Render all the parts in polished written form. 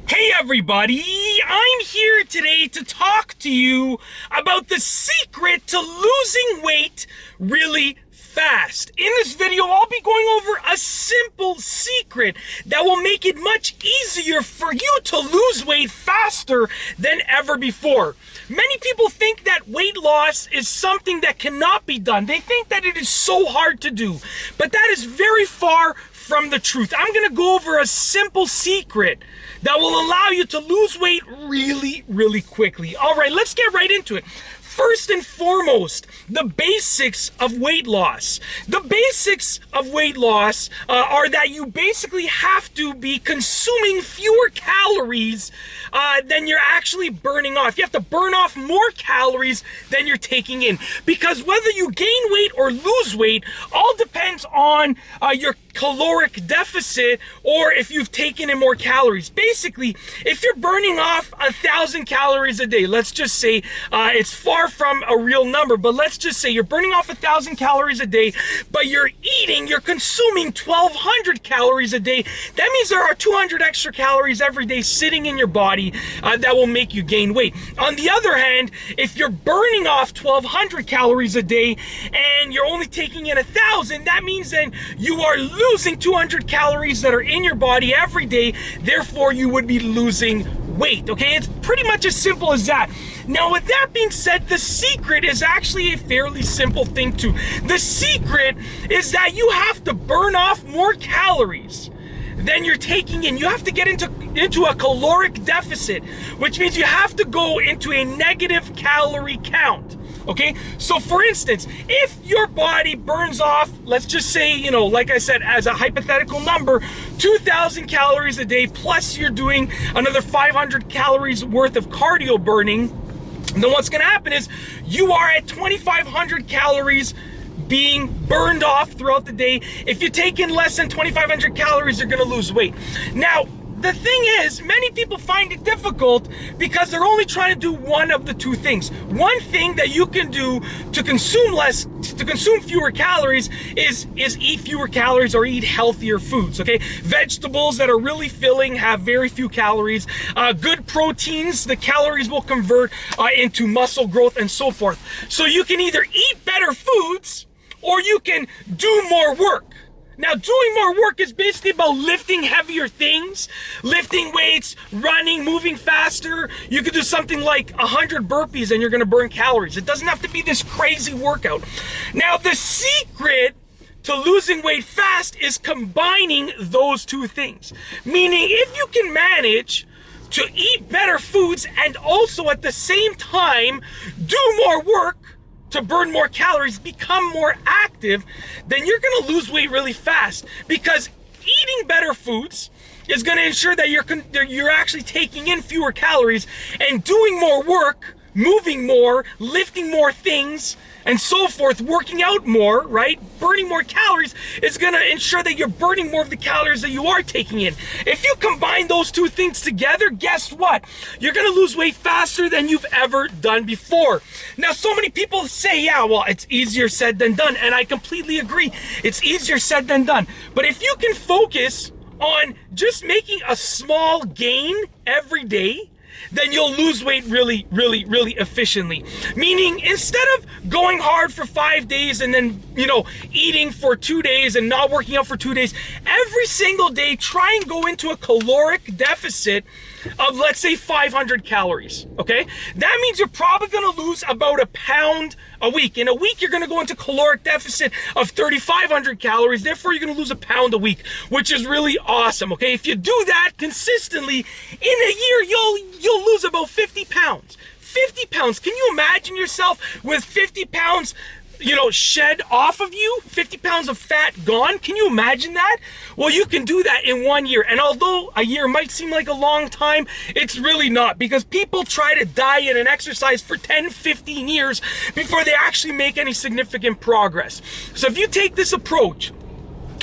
Hey everybody, I'm here today to talk to you about the secret to losing weight really fast. In this video, I'll be going over a simple secret that will make it much easier for you to lose weight faster than ever before. Many people think that weight loss is something that cannot be done. They think that it is so hard to do, but that is very far from the truth. I'm going to go over a simple secret that will allow you to lose weight really quickly. All right, let's get right into it. First and foremost, the basics of weight loss. The basics of weight loss are that you basically have to be consuming fewer calories than you're actually burning off. You have to burn off more calories than you're taking in. Because whether you gain weight or lose weight all depends on your caloric deficit or if you've taken in more calories. Basically, if you're burning off 1,000 calories a day, let's just say it's far from a real number, but let's just say you're burning off 1,000 calories a day, but you're consuming 1,200 calories a day. That means there are 200 extra calories every day sitting in your body that will make you gain weight. On the other hand, if you're burning off 1,200 calories a day and you're only taking in 1,000, that means then you are losing 200 calories that are in your body every day. Therefore, you would be losing weight. Okay, it's pretty much as simple as that. Now, with that being said, the secret is actually a fairly simple thing too. The secret is that you have to burn off more calories than you're taking in. You have to get into a caloric deficit, which means you have to go into a negative calorie count. Okay, so for instance, if your body burns off, let's just say, like I said, as a hypothetical number, 2,000 calories a day, plus you're doing another 500 calories worth of cardio burning, then what's going to happen is you are at 2,500 calories being burned off throughout the day. If you take in less than 2,500 calories, you're going to lose weight. Now, the thing is, many people find it difficult because they're only trying to do one of the two things. One thing that you can do to consume fewer calories is eat fewer calories or eat healthier foods, okay? Vegetables that are really filling have very few calories. Good proteins, the calories will convert into muscle growth and so forth. So you can either eat better foods or you can do more work. Now, doing more work is basically about lifting heavier things, lifting weights, running, moving faster. You could do something like 100 burpees and you're going to burn calories. It doesn't have to be this crazy workout. Now, the secret to losing weight fast is combining those two things. Meaning, if you can manage to eat better foods and also at the same time do more work, to burn more calories, become more active, then you're going to lose weight really fast, because eating better foods is going to ensure that you're actually taking in fewer calories, and doing more work, moving more, lifting more things, and so forth, working out more, right? Burning more calories is going to ensure that you're burning more of the calories that you are taking in. If you combine those two things together, guess what? You're going to lose weight faster than you've ever done before. Now, so many people say, yeah, well, it's easier said than done. And I completely agree. It's easier said than done. But if you can focus on just making a small gain every day, then you'll lose weight really efficiently. Meaning, instead of going hard for 5 days and then, eating for 2 days and not working out for 2 days, every single day, try and go into a caloric deficit of, let's say, 500 calories, okay? That means you're probably gonna lose about a pound a week. In a week, you're gonna go into caloric deficit of 3,500 calories. Therefore, you're gonna lose a pound a week, which is really awesome, okay? If you do that consistently, in a year, you'll lose about 50 pounds. 50 pounds. Can you imagine yourself with 50 pounds shed off of you, 50 pounds of fat gone? Can you imagine that? Well, you can do that in 1 year. And although a year might seem like a long time, it's really not, because people try to diet and exercise for 10, 15 years before they actually make any significant progress. So if you take this approach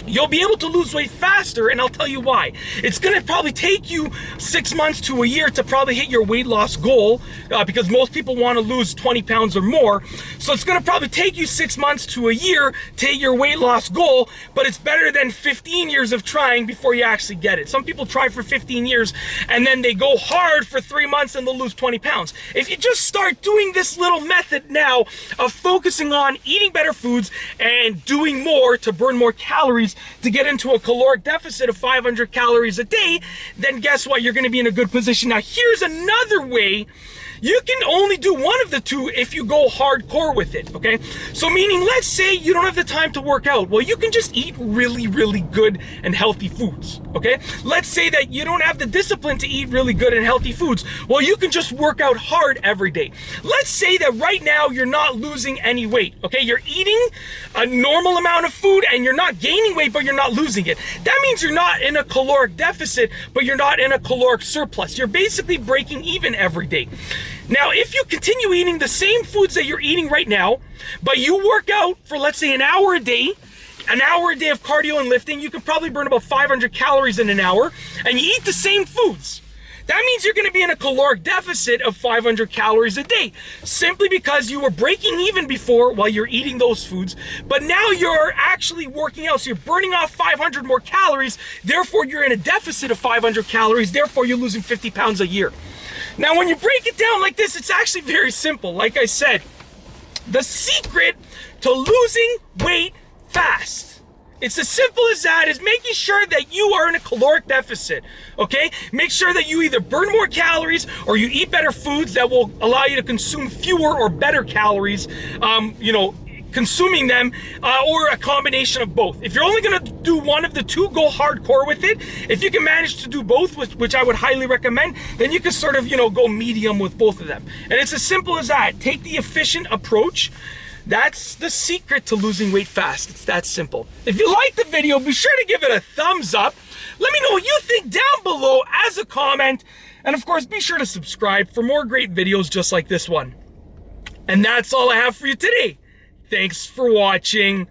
you'll be able to lose weight faster, and I'll tell you why. It's gonna probably take you 6 months to a year to probably hit your weight loss goal, because most people want to lose 20 pounds or more. So it's gonna probably take you 6 months to a year to hit your weight loss goal, but it's better than 15 years of trying before you actually get it. Some people try for 15 years and then they go hard for 3 months and they'll lose 20 pounds. If you just start doing this little method now of focusing on eating better foods and doing more to burn more calories, to get into a caloric deficit of 500 calories a day, then guess what? You're going to be in a good position. Now, here's another way. You can only do one of the two if you go hardcore with it, okay? So meaning, let's say you don't have the time to work out. Well, you can just eat really, really good and healthy foods, okay? Let's say that you don't have the discipline to eat really good and healthy foods. Well, you can just work out hard every day. Let's say that right now you're not losing any weight, okay? You're eating a normal amount of food and you're not gaining weight, but you're not losing it. That means you're not in a caloric deficit, but you're not in a caloric surplus. You're basically breaking even every day. Now, if you continue eating the same foods that you're eating right now, but you work out for, let's say, an hour a day of cardio and lifting, you can probably burn about 500 calories in an hour, and you eat the same foods. That means you're going to be in a caloric deficit of 500 calories a day, simply because you were breaking even before while you're eating those foods, but now you're actually working out, so you're burning off 500 more calories, therefore you're in a deficit of 500 calories, therefore you're losing 50 pounds a year. Now, when you break it down like this, it's actually very simple. Like I said, the secret to losing weight fast, it's as simple as that, is making sure that you are in a caloric deficit, okay? Make sure that you either burn more calories or you eat better foods that will allow you to consume fewer or better calories, consuming them, or a combination of both. If you're only gonna do one of the two, go hardcore with it. If you can manage to do both, which I would highly recommend, then you can sort of, go medium with both of them. And it's as simple as that. Take the efficient approach. That's the secret to losing weight fast. It's that simple. If you liked the video, be sure to give it a thumbs up. Let me know what you think down below as a comment. And of course, be sure to subscribe for more great videos just like this one. And that's all I have for you today. Thanks for watching.